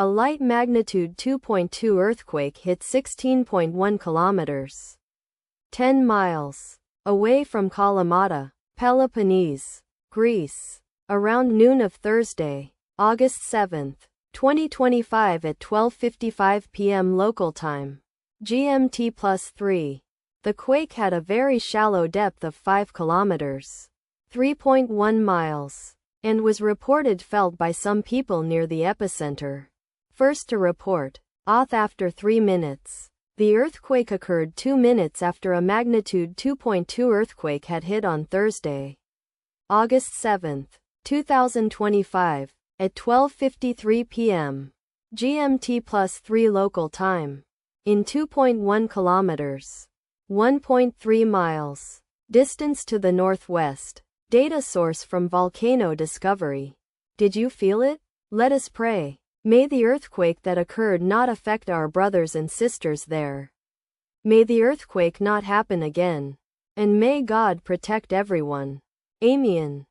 A light magnitude 2.2 earthquake hit 16.1 kilometers, 10 miles, away from Kalamata, Peloponnese, Greece, around noon of Thursday, August 7, 2025 at 12:55 p.m. local time, GMT+3. The quake had a very shallow depth of 5 kilometers, 3.1 miles, and was reported felt by some people near the epicenter. First to report, auth after 3 minutes. The earthquake occurred 2 minutes after a magnitude 2.2 earthquake had hit on Thursday, August 7, 2025, at 12:53 p.m. GMT+3 local time, in 2.1 kilometers, 1.3 miles, distance to the northwest. Data source from Volcano Discovery. Did you feel it? Let us pray. May the earthquake that occurred not affect our brothers and sisters there. May the earthquake not happen again. And may God protect everyone. Amen.